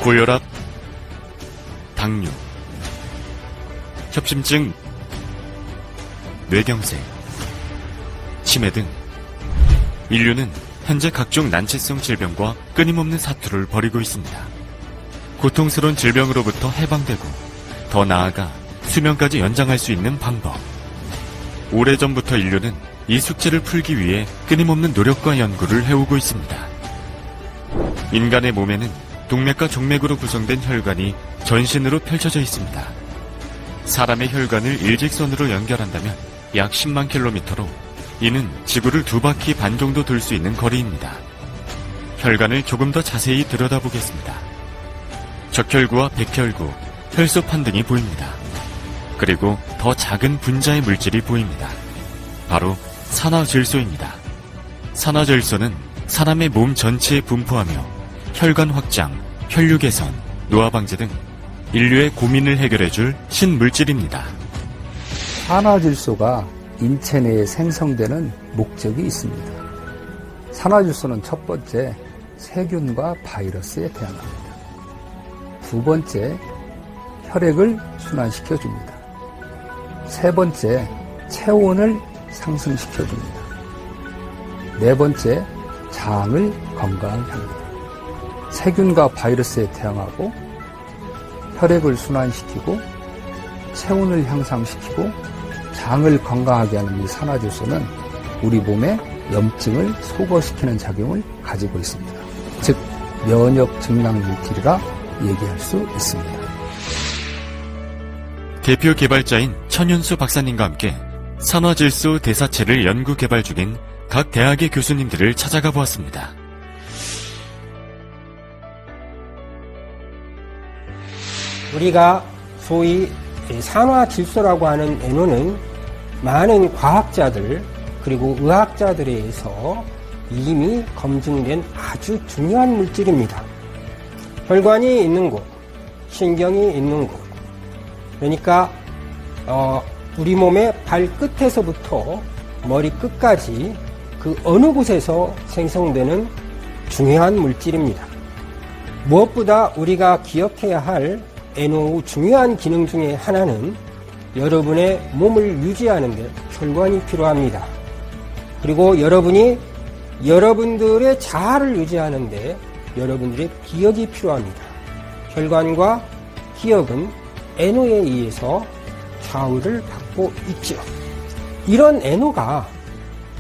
고혈압, 당뇨, 협심증, 뇌경색, 치매 등 인류는 현재 각종 난치성 질병과 끊임없는 사투를 벌이고 있습니다. 고통스러운 질병으로부터 해방되고 더 나아가 수명까지 연장할 수 있는 방법. 오래전부터 인류는 이 숙제를 풀기 위해 끊임없는 노력과 연구를 해오고 있습니다. 인간의 몸에는 동맥과 정맥으로 구성된 혈관이 전신으로 펼쳐져 있습니다. 사람의 혈관을 일직선으로 연결한다면 약 10만 킬로미터로 이는 지구를 2바퀴 반 정도 돌 수 있는 거리입니다. 혈관을 조금 더 자세히 들여다보겠습니다. 적혈구와 백혈구, 혈소판 등이 보입니다. 그리고 더 작은 분자의 물질이 보입니다. 바로 산화질소입니다. 산화질소는 사람의 몸 전체에 분포하며 혈관 확장, 혈류 개선, 노화 방지 등 인류의 고민을 해결해줄 신물질입니다. 산화질소가 인체 내에 생성되는 목적이 있습니다. 산화질소는 첫 번째, 세균과 바이러스에 대항합니다. 두 번째, 혈액을 순환시켜줍니다. 세 번째, 체온을 상승시켜줍니다. 네 번째, 장을 건강하게 합니다. 세균과 바이러스에 대항하고 혈액을 순환시키고 체온을 향상시키고 장을 건강하게 하는 이 산화질소는 우리 몸의 염증을 소거시키는 작용을 가지고 있습니다. 즉 면역 증강 물질이라 얘기할 수 있습니다. 대표 개발자인 천윤수 박사님과 함께 산화질소 대사체를 연구 개발 중인 각 대학의 교수님들을 찾아가 보았습니다. 우리가 소위 산화질소라고 하는 애노는 많은 과학자들 그리고 의학자들에 의해서 이미 검증된 아주 중요한 물질입니다. 혈관이 있는 곳, 신경이 있는 곳, 그러니까 우리 몸의 발끝에서부터 머리끝까지 그 어느 곳에서 생성되는 중요한 물질입니다. 무엇보다 우리가 기억해야 할 애노의 중요한 기능 중에 하나는 여러분의 몸을 유지하는 데 혈관이 필요합니다. 그리고 여러분들의 자아를 유지하는 데 여러분들의 기억이 필요합니다. 혈관과 기억은 애노에 의해서 좌우를 받고 있죠. 이런 애노가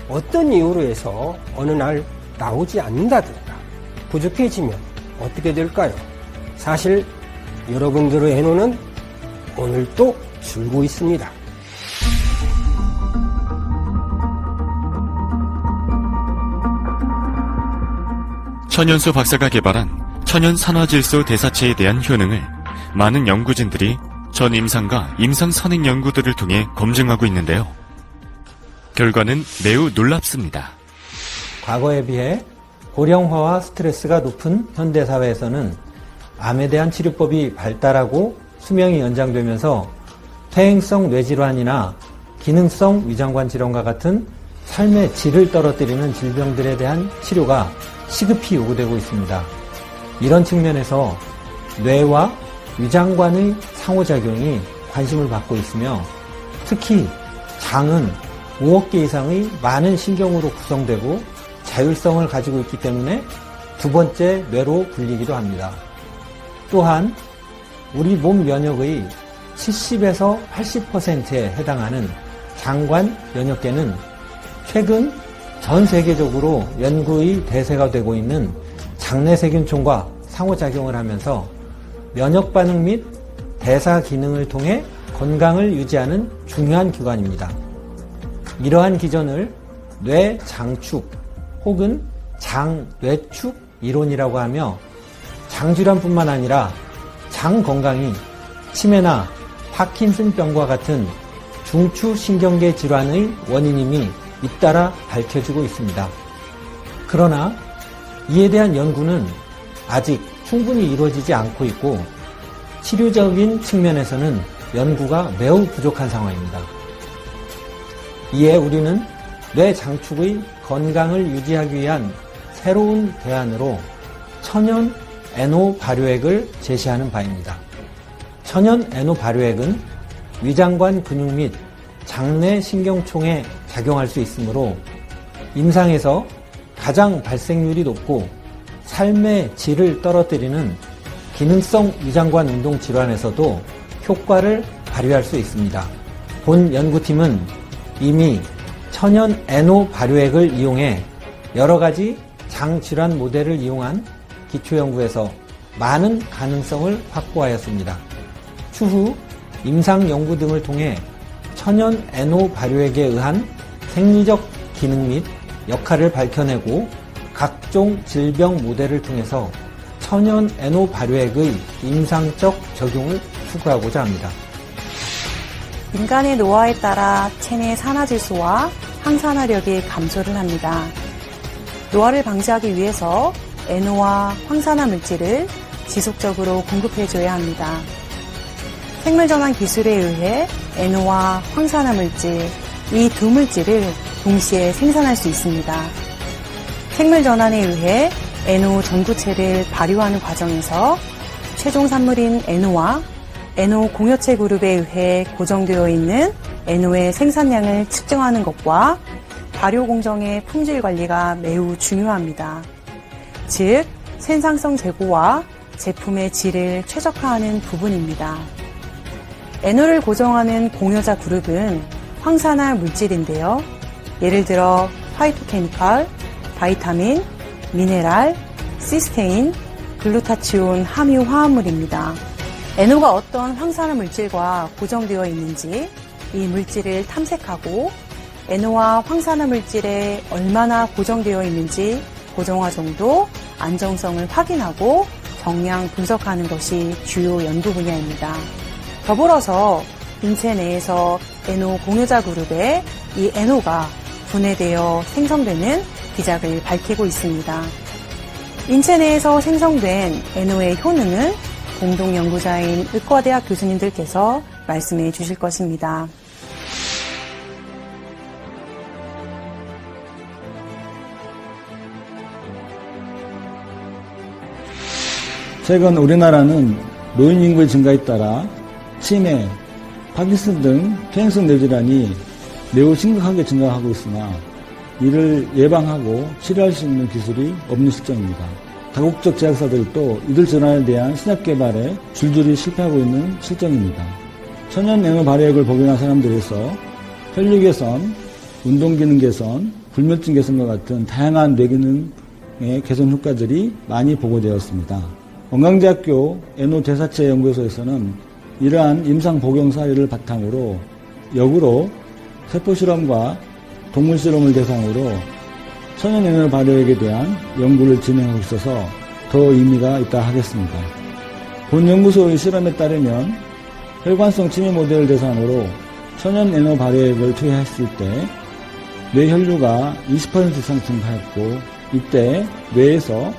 어떤 이유로 해서 어느 날 나오지 않는다든가 부족해지면 어떻게 될까요? 사실 여러분들의 애노는 오늘도 줄고 있습니다. 천연수 박사가 개발한 천연 산화질소 대사체에 대한 효능을 많은 연구진들이 전 임상과 임상 선행 연구들을 통해 검증하고 있는데요. 결과는 매우 놀랍습니다. 과거에 비해 고령화와 스트레스가 높은 현대사회에서는 암에 대한 치료법이 발달하고 수명이 연장되면서 퇴행성 뇌질환이나 기능성 위장관 질환과 같은 삶의 질을 떨어뜨리는 질병들에 대한 치료가 시급히 요구되고 있습니다. 이런 측면에서 뇌와 위장관의 상호작용이 관심을 받고 있으며 특히 장은 5억 개 이상의 많은 신경으로 구성되고 자율성을 가지고 있기 때문에 두 번째 뇌로 불리기도 합니다. 또한 우리 몸 면역의 70에서 80%에 해당하는 장관 면역계는 최근 전 세계적으로 연구의 대세가 되고 있는 장내세균총과 상호작용을 하면서 면역 반응 및 대사 기능을 통해 건강을 유지하는 중요한 기관입니다. 이러한 기전을 뇌장축 혹은 장뇌축 이론이라고 하며 장질환뿐만 아니라 장 건강이 치매나 파킨슨병과 같은 중추신경계 질환의 원인임이 잇따라 밝혀지고 있습니다. 그러나 이에 대한 연구는 아직 충분히 이루어지지 않고 있고 치료적인 측면에서는 연구가 매우 부족한 상황입니다. 이에 우리는 뇌 장축의 건강을 유지하기 위한 새로운 대안으로 천연 NO 발효액을 제시하는 바입니다. 천연 NO 발효액은 위장관 근육 및 장내 신경총에 작용할 수 있으므로 임상에서 가장 발생률이 높고 삶의 질을 떨어뜨리는 기능성 위장관 운동 질환에서도 효과를 발휘할 수 있습니다. 본 연구팀은 이미 천연 NO 발효액을 이용해 여러 가지 장 질환 모델을 이용한 기초 연구에서 많은 가능성을 확보하였습니다. 추후 임상 연구 등을 통해 천연 NO 발효액에 의한 생리적 기능 및 역할을 밝혀내고 각종 질병 모델을 통해서 천연 NO 발효액의 임상적 적용을 추구하고자 합니다. 인간의 노화에 따라 체내 산화질소와 항산화력이 감소를 합니다. 노화를 방지하기 위해서 NO와 황산화 물질을 지속적으로 공급해줘야 합니다. 생물전환 기술에 의해 NO와 황산화 물질, 이 두 물질을 동시에 생산할 수 있습니다. 생물전환에 의해 NO 전구체를 발효하는 과정에서 최종 산물인 NO와 NO 공여체 그룹에 의해 고정되어 있는 NO의 생산량을 측정하는 것과 발효 공정의 품질 관리가 매우 중요합니다. 즉, 생산성 제고와 제품의 질을 최적화하는 부분입니다. NO를 고정하는 공여자 그룹은 황산화 물질인데요. 예를 들어 파이토케미칼, 바이타민, 미네랄, 시스테인, 글루타치온 함유 화합물입니다. NO가 어떤 황산화 물질과 고정되어 있는지 이 물질을 탐색하고 NO와 황산화 물질에 얼마나 고정되어 있는지 고정화 정도, 안정성을 확인하고 정량 분석하는 것이 주요 연구 분야입니다. 더불어서 인체 내에서 NO 공유자 그룹에 이 NO가 분해되어 생성되는 기작을 밝히고 있습니다. 인체 내에서 생성된 NO의 효능을 공동 연구자인 의과대학 교수님들께서 말씀해 주실 것입니다. 최근 우리나라는 노인 인구의 증가에 따라 치매, 파킨슨 등 퇴행성 뇌질환이 매우 심각하게 증가하고 있으나 이를 예방하고 치료할 수 있는 기술이 없는 실정입니다. 다국적 제약사들도 이들 질환에 대한 신약 개발에 줄줄이 실패하고 있는 실정입니다. 천연 NO 발효액을 복용한 사람들에서 혈류 개선, 운동 기능 개선, 불면증 개선과 같은 다양한 뇌 기능의 개선 효과들이 많이 보고되었습니다. 건강대학교 NO 대사체 연구소에서는 이러한 임상 복용 사례를 바탕으로 역으로 세포실험과 동물실험을 대상으로 천연 NO 발효액에 대한 연구를 진행하고 있어서 더 의미가 있다 하겠습니다. 본 연구소의 실험에 따르면 혈관성 치매 모델을 대상으로 천연 NO 발효액을 투여했을 때 뇌 혈류가 20% 이상 증가했고 이때 뇌에서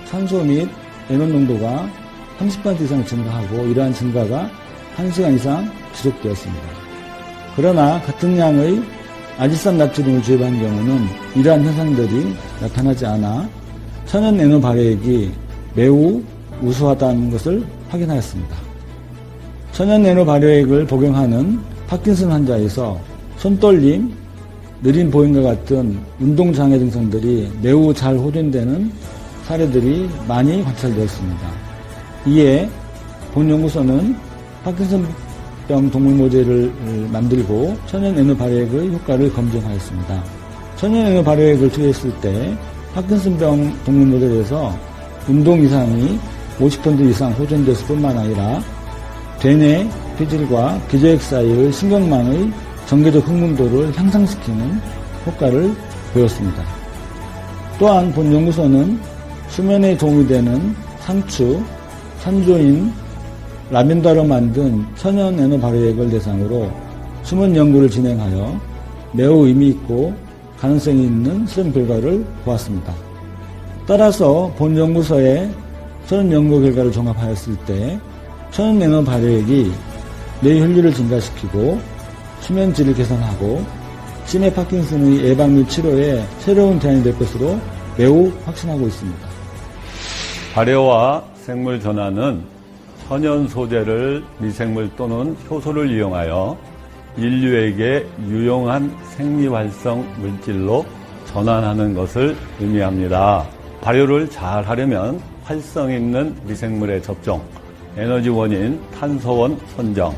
산소 및 NO 농도가 30% 이상 증가하고 이러한 증가가 1시간 이상 지속되었습니다. 그러나 같은 양의 아지산 나트륨을 주입한 경우는 이러한 현상들이 나타나지 않아 천연 NO 발효액이 매우 우수하다는 것을 확인하였습니다. 천연 NO 발효액을 복용하는 파킨슨 환자에서 손떨림, 느린 보행과 같은 운동장애 증상들이 매우 잘 호전되는 사례들이 많이 관찰되었습니다. 이에 본 연구소는 파킨슨병 동물 모델을 만들고 천연 NO 발효액의 효과를 검증하였습니다. 천연 NO 발효액을 투여했을 때 파킨슨병 동물 모델에서 운동 이상이 50% 이상 호전됐을 뿐만 아니라 대뇌 피질과 기저액 사이의 신경망의 전개적 흥분도를 향상시키는 효과를 보였습니다. 또한 본 연구소는 수면에 도움이 되는 상추, 산조인, 라벤더로 만든 천연 NO 발효액을 대상으로 수면 연구를 진행하여 매우 의미 있고 가능성이 있는 실험 결과를 보았습니다. 따라서 본 연구소의 실험 연구 결과를 종합하였을 때 천연 에노 발효액이 뇌 혈류를 증가시키고 수면 질을 개선하고 치매 파킨슨의 예방 및 치료에 새로운 대안이 될 것으로 매우 확신하고 있습니다. 발효와 생물 전환은 천연 소재를 미생물 또는 효소를 이용하여 인류에게 유용한 생리활성 물질로 전환하는 것을 의미합니다. 발효를 잘 하려면 활성 있는 미생물의 접종, 에너지원인 탄소원 선정,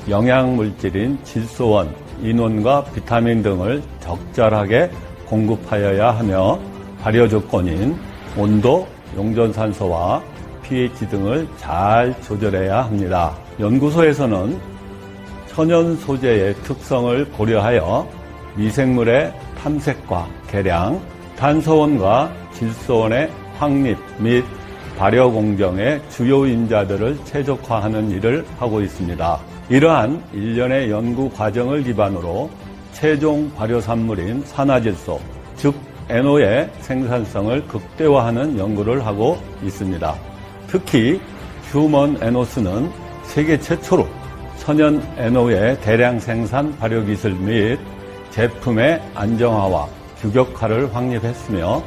영양물질인 질소원, 인원과 비타민 등을 적절하게 공급하여야 하며 발효 조건인 온도, 용존산소와 pH 등을 잘 조절해야 합니다. 연구소에서는 천연 소재의 특성을 고려하여 미생물의 탐색과 개량, 탄소원과 질소원의 확립 및 발효 공정의 주요 인자들을 최적화하는 일을 하고 있습니다. 이러한 일련의 연구 과정을 기반으로 최종 발효 산물인 산화질소, 즉 NO의 생산성을 극대화하는 연구를 하고 있습니다. 특히 휴먼 에노스는 세계 최초로 천연 NO의 대량 생산 발효 기술 및 제품의 안정화와 규격화를 확립했으며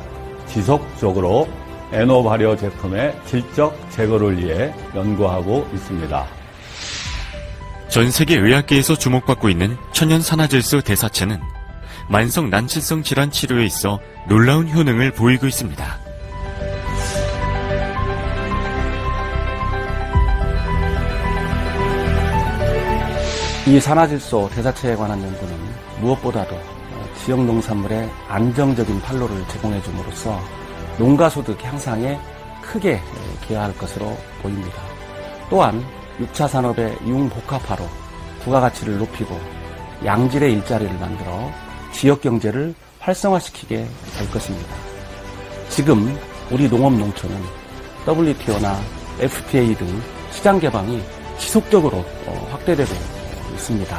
지속적으로 NO 발효 제품의 질적 제거를 위해 연구하고 있습니다. 전 세계 의학계에서 주목받고 있는 천연 산화질소 대사체는 만성 난치성 질환 치료에 있어 놀라운 효능을 보이고 있습니다. 이 산화질소 대사체에 관한 연구는 무엇보다도 지역 농산물의 안정적인 판로를 제공해 줌으로써 농가 소득 향상에 크게 기여할 것으로 보입니다. 또한 6차 산업의 융복합화로 부가가치를 높이고 양질의 일자리를 만들어 지역 경제를 활성화시키게 될 것입니다. 지금 우리 농업 농촌은 WTO나 FTA 등 시장 개방이 지속적으로 확대되고 있습니다.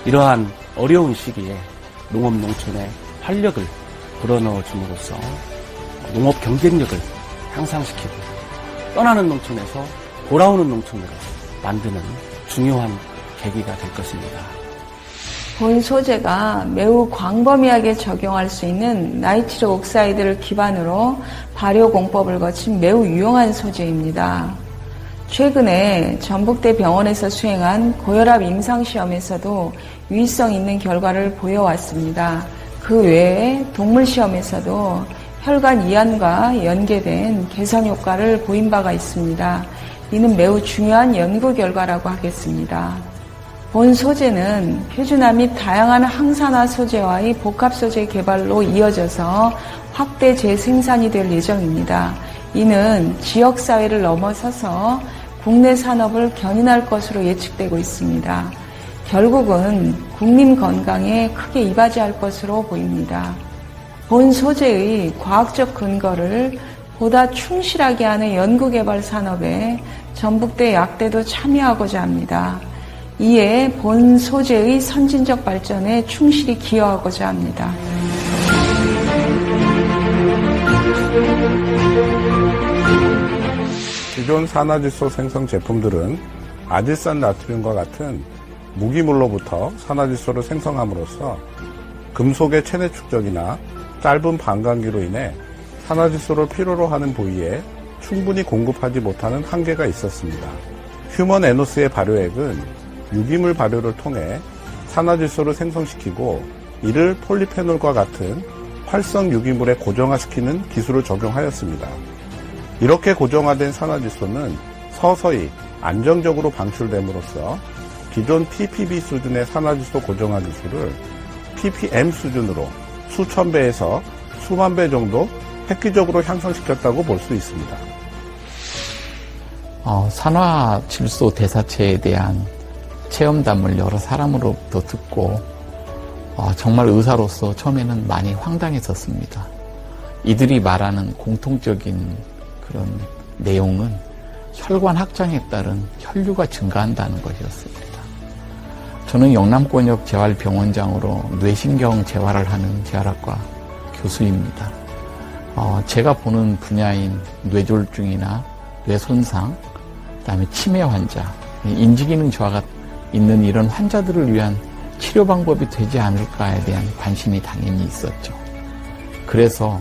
이러한 어려운 시기에 농업 농촌에 활력을 불어넣어 줌으로써 농업 경쟁력을 향상시키고 떠나는 농촌에서 돌아오는 농촌으로 만드는 중요한 계기가 될 것입니다. 본 소재가 매우 광범위하게 적용할 수 있는 나이트로 옥사이드를 기반으로 발효 공법을 거친 매우 유용한 소재입니다. 최근에 전북대 병원에서 수행한 고혈압 임상시험에서도 유의성 있는 결과를 보여왔습니다. 그 외에 동물시험에서도 혈관 이완과 연계된 개선 효과를 보인 바가 있습니다. 이는 매우 중요한 연구 결과라고 하겠습니다. 본 소재는 표준화 및 다양한 항산화 소재와의 복합 소재 개발로 이어져서 확대 재생산이 될 예정입니다. 이는 지역사회를 넘어서서 국내 산업을 견인할 것으로 예측되고 있습니다. 결국은 국민 건강에 크게 이바지할 것으로 보입니다. 본 소재의 과학적 근거를 보다 충실하게 하는 연구개발 산업에 전북대 약대도 참여하고자 합니다. 이에 본 소재의 선진적 발전에 충실히 기여하고자 합니다. 기존 산화질소 생성 제품들은 아질산 나트륨과 같은 무기물로부터 산화질소를 생성함으로써 금속의 체내 축적이나 짧은 반감기로 인해 산화질소를 필요로 하는 부위에 충분히 공급하지 못하는 한계가 있었습니다. 휴먼 에노스의 발효액은 유기물 발효를 통해 산화질소를 생성시키고 이를 폴리페놀과 같은 활성 유기물에 고정화시키는 기술을 적용하였습니다. 이렇게 고정화된 산화질소는 서서히 안정적으로 방출됨으로써 기존 PPB 수준의 산화질소 고정화 기술을 ppm 수준으로 수천 배에서 수만 배 정도 획기적으로 향상시켰다고 볼 수 있습니다. 산화질소 대사체에 대한 체험담을 여러 사람으로부터 듣고 정말 의사로서 처음에는 많이 황당했었습니다. 이들이 말하는 공통적인 그런 내용은 혈관 확장에 따른 혈류가 증가한다는 것이었습니다. 저는 영남권역 재활병원장으로 뇌신경 재활을 하는 재활학과 교수입니다. 제가 보는 분야인 뇌졸중이나 뇌손상, 그다음에 치매 환자, 인지기능 저하가 있는 이런 환자들을 위한 치료 방법이 되지 않을까에 대한 관심이 당연히 있었죠. 그래서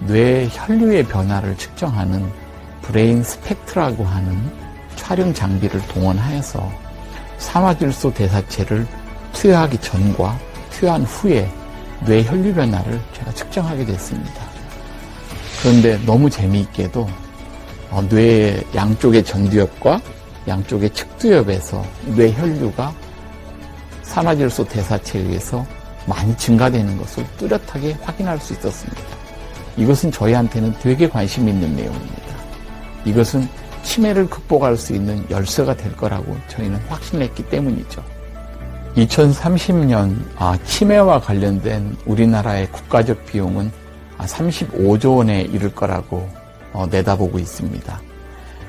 뇌 혈류의 변화를 측정하는 브레인 스펙트라고 하는 촬영 장비를 동원하여서 산화질소 대사체를 투여하기 전과 투여한 후에 뇌 혈류 변화를 제가 측정하게 됐습니다. 그런데 너무 재미있게도 뇌의 양쪽의 전두엽과 양쪽의 측두엽에서 뇌 혈류가 산화질소 대사체에 의해서 많이 증가되는 것을 뚜렷하게 확인할 수 있었습니다. 이것은 저희한테는 되게 관심 있는 내용입니다. 이것은 치매를 극복할 수 있는 열쇠가 될 거라고 저희는 확신했기 때문이죠. 2030년 치매와 관련된 우리나라의 국가적 비용은 35조 원에 이를 거라고 내다보고 있습니다.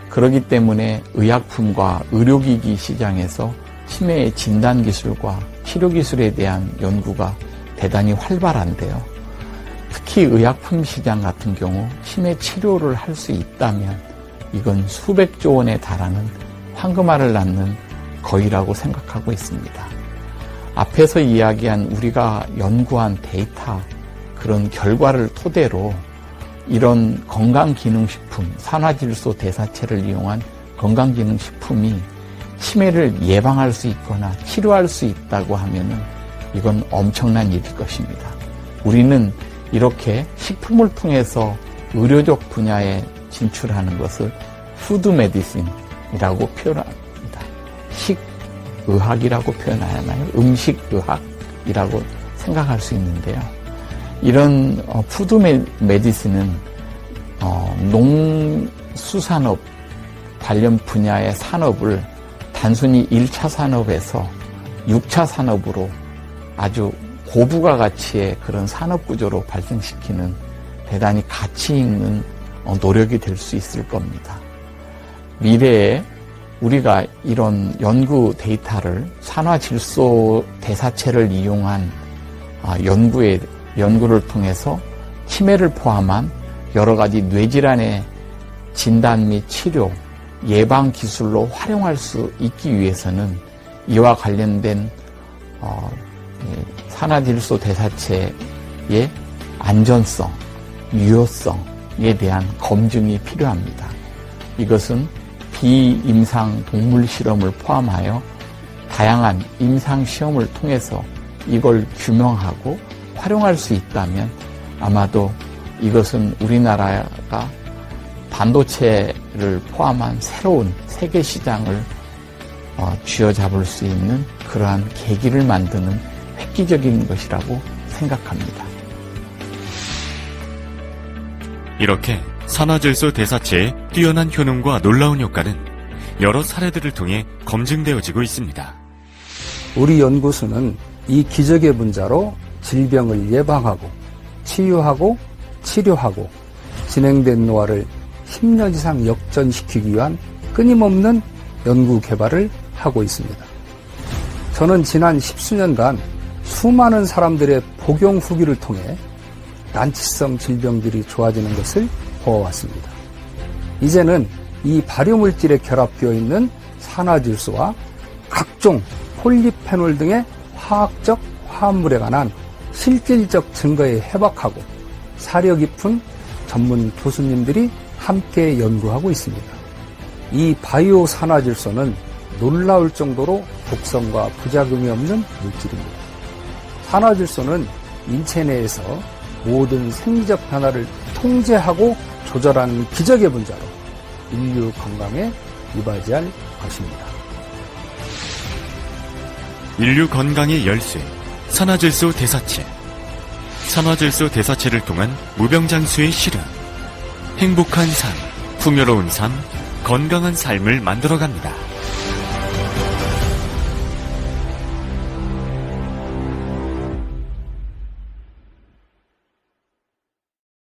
그렇기 때문에 의약품과 의료기기 시장에서 치매의 진단기술과 치료기술에 대한 연구가 대단히 활발한데요. 특히 의약품 시장 같은 경우 치매 치료를 할 수 있다면 이건 수백조 원에 달하는 황금알을 낳는 거위라고 생각하고 있습니다. 앞에서 이야기한 우리가 연구한 데이터, 그런 결과를 토대로 이런 건강기능식품, 산화질소 대사체를 이용한 건강기능식품이 치매를 예방할 수 있거나 치료할 수 있다고 하면은 이건 엄청난 일일 것입니다. 우리는 이렇게 식품을 통해서 의료적 분야에 진출하는 것을 푸드 메디신이라고 표현합니다. 식의학이라고 표현하나요? 음식의학이라고 생각할 수 있는데요. 이런 푸드 메디신은 농수산업 관련 분야의 산업을 단순히 1차 산업에서 6차 산업으로 아주 고부가 가치의 그런 산업 구조로 발전시키는 대단히 가치 있는 노력이 될 수 있을 겁니다. 미래에 우리가 이런 연구 데이터를 산화질소 대사체를 이용한 연구를 통해서 치매를 포함한 여러 가지 뇌질환의 진단 및 치료, 예방 기술로 활용할 수 있기 위해서는 이와 관련된 산화질소 대사체의 안전성, 유효성에 대한 검증이 필요합니다. 이것은 비임상 동물 실험을 포함하여 다양한 임상 시험을 통해서 이걸 규명하고 활용할 수 있다면 아마도 이것은 우리나라가 반도체를 포함한 새로운 세계 시장을 쥐어잡을 수 있는 그러한 계기를 만드는 획기적인 것이라고 생각합니다. 이렇게 산화질소 대사체의 뛰어난 효능과 놀라운 효과는 여러 사례들을 통해 검증되어지고 있습니다. 우리 연구소는 이 기적의 분자로 질병을 예방하고 치유하고 치료하고 진행된 노화를 10년 이상 역전시키기 위한 끊임없는 연구 개발을 하고 있습니다. 저는 지난 10수년간 수많은 사람들의 복용 후기를 통해 난치성 질병들이 좋아지는 것을 보아왔습니다. 이제는 이 발효물질에 결합되어 있는 산화질소와 각종 폴리페놀 등의 화학적 화합물에 관한 실질적 증거에 해박하고 사려 깊은 전문 교수님들이 함께 연구하고 있습니다. 이 바이오 산화질소는 놀라울 정도로 독성과 부작용이 없는 물질입니다. 산화질소는 인체 내에서 모든 생리적 변화를 통제하고 조절하는 기적의 분자로 인류 건강에 이바지할 것입니다. 인류 건강의 열쇠, 산화질소 대사체. 산화질소 대사체를 통한 무병장수의 실현. 행복한 삶, 풍요로운 삶, 건강한 삶을 만들어갑니다.